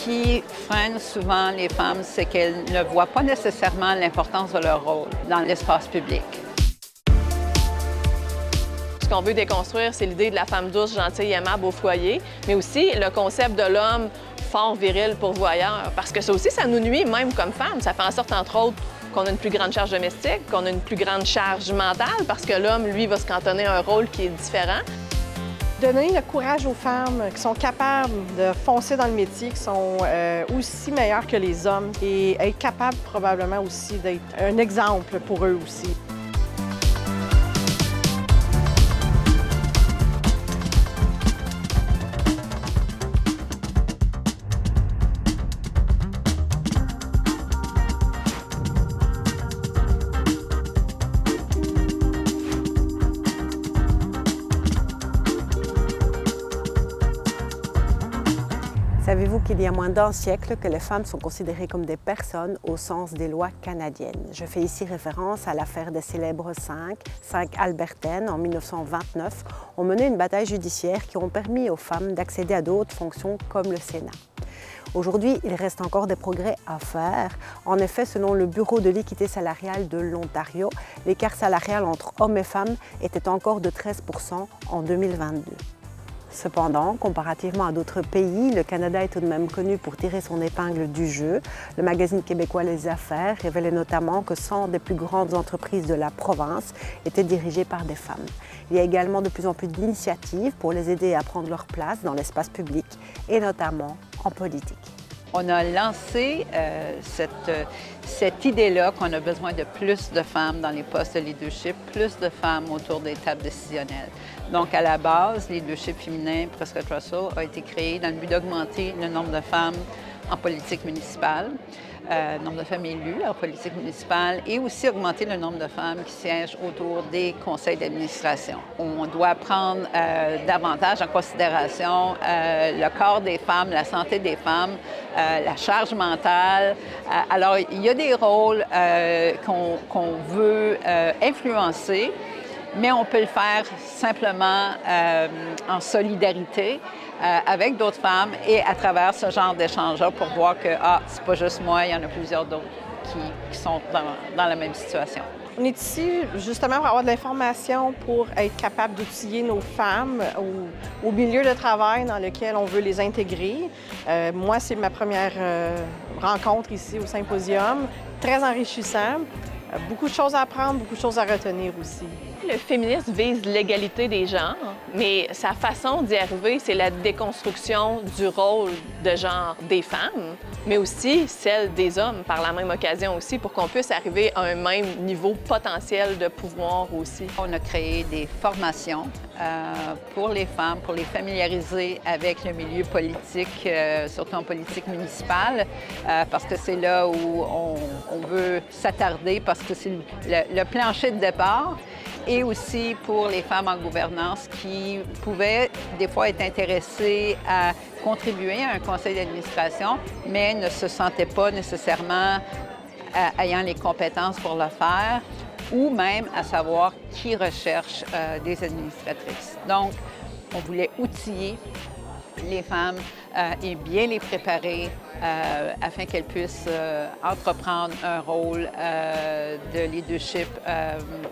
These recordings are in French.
qui freine souvent les femmes, c'est qu'elles ne voient pas nécessairement l'importance de leur rôle dans l'espace public. Ce qu'on veut déconstruire, c'est l'idée de la femme douce, gentille, aimable au foyer, mais aussi le concept de l'homme fort, viril, pourvoyeur. Parce que ça aussi, ça nous nuit même comme femmes. Ça fait en sorte, entre autres, qu'on a une plus grande charge domestique, qu'on a une plus grande charge mentale, parce que l'homme, lui, va se cantonner à un rôle qui est différent. Donner le courage aux femmes qui sont capables de foncer dans le métier, qui sont aussi meilleures que les hommes et être capables probablement aussi d'être un exemple pour eux aussi. Savez-vous qu'il y a moins d'un siècle que les femmes sont considérées comme des personnes au sens des lois canadiennes? Je fais ici référence à l'affaire des célèbres cinq Albertaines en 1929 ont mené une bataille judiciaire qui ont permis aux femmes d'accéder à d'autres fonctions comme le Sénat. Aujourd'hui, il reste encore des progrès à faire. En effet, selon le Bureau de l'équité salariale de l'Ontario, l'écart salarial entre hommes et femmes était encore de 13 % en 2022. Cependant, comparativement à d'autres pays, le Canada est tout de même connu pour tirer son épingle du jeu. Le magazine québécois Les Affaires révélait notamment que 100 des plus grandes entreprises de la province étaient dirigées par des femmes. Il y a également de plus en plus d'initiatives pour les aider à prendre leur place dans l'espace public et notamment en politique. On a lancé cette idée-là qu'on a besoin de plus de femmes dans les postes de leadership, plus de femmes autour des tables décisionnelles. Donc, à la base, Leadership féminin Prescott Russell a été créé dans le but d'augmenter le nombre de femmes en politique municipale, le nombre de femmes élues en politique municipale et aussi augmenter le nombre de femmes qui siègent autour des conseils d'administration. On doit prendre davantage en considération le corps des femmes, la santé des femmes, la charge mentale. Alors, il y a des rôles qu'on veut influencer, mais on peut le faire simplement en solidarité avec d'autres femmes et à travers ce genre d'échange-là pour voir que, c'est pas juste moi, il y en a plusieurs d'autres qui sont dans la même situation. On est ici justement pour avoir de l'information pour être capable d'outiller nos femmes au milieu de travail dans lequel on veut les intégrer. Moi, c'est ma première rencontre ici au Symposium. Très enrichissant. Beaucoup de choses à apprendre, beaucoup de choses à retenir aussi. Le féminisme vise l'égalité des genres, mais sa façon d'y arriver, c'est la déconstruction du rôle de genre des femmes, mais aussi celle des hommes par la même occasion aussi, pour qu'on puisse arriver à un même niveau potentiel de pouvoir aussi. On a créé des formations pour les femmes, pour les familiariser avec le milieu politique, surtout en politique municipale, parce que c'est là où on veut s'attarder, parce que c'est le plancher de départ. Et aussi pour les femmes en gouvernance qui pouvaient des fois être intéressées à contribuer à un conseil d'administration, mais ne se sentaient pas nécessairement ayant les compétences pour le faire, ou même à savoir qui recherche des administratrices. Donc, on voulait outiller les femmes et bien les préparer afin qu'elles puissent entreprendre un rôle de leadership,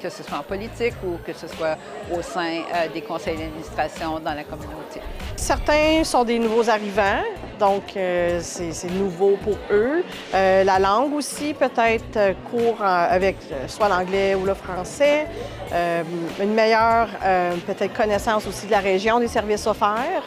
que ce soit en politique ou que ce soit au sein des conseils d'administration dans la communauté. Certains sont des nouveaux arrivants, donc c'est nouveau pour eux. La langue aussi, peut-être court avec soit l'anglais ou le français. Une meilleure peut-être connaissance aussi de la région, des services offerts.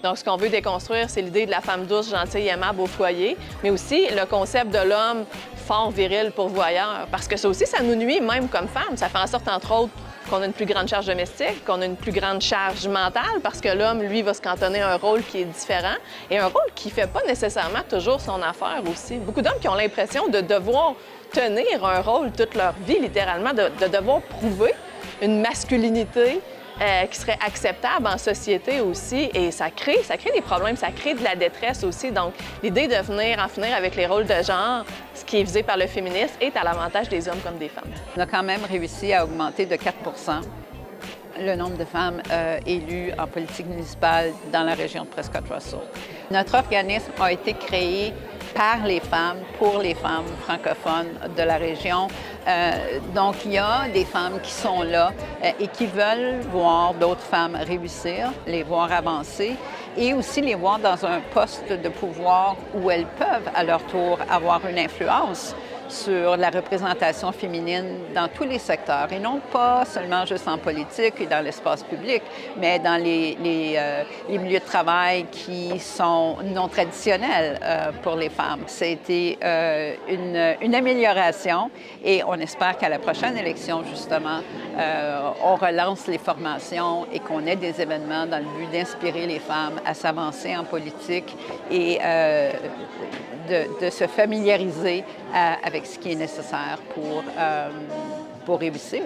Donc, ce qu'on veut déconstruire, c'est l'idée de la femme douce, gentille, aimable au foyer, mais aussi le concept de l'homme fort, viril, pourvoyeur. Parce que ça aussi, ça nous nuit même comme femmes. Ça fait en sorte, entre autres, qu'on a une plus grande charge domestique, qu'on a une plus grande charge mentale, parce que l'homme, lui, va se cantonner à un rôle qui est différent et un rôle qui ne fait pas nécessairement toujours son affaire aussi. Beaucoup d'hommes qui ont l'impression de devoir tenir un rôle toute leur vie, littéralement, de devoir prouver une masculinité qui serait acceptable en société aussi. Et ça crée des problèmes, ça crée de la détresse aussi. Donc, l'idée de en finir avec les rôles de genre, ce qui est visé par le féminisme, est à l'avantage des hommes comme des femmes. On a quand même réussi à augmenter de 4 le nombre de femmes élues en politique municipale dans la région de Prescott-Russell. Notre organisme a été créé par les femmes, pour les femmes francophones de la région. Donc, il y a des femmes qui sont là et qui veulent voir d'autres femmes réussir, les voir avancer et aussi les voir dans un poste de pouvoir où elles peuvent, à leur tour, avoir une influence sur la représentation féminine dans tous les secteurs, et non pas seulement juste en politique et dans l'espace public, mais dans les milieux de travail qui sont non traditionnels pour les femmes. C'était une amélioration et on espère qu'à la prochaine élection, justement, on relance les formations et qu'on ait des événements dans le but d'inspirer les femmes à s'avancer en politique et de se familiariser avec ce qui est nécessaire pour réussir.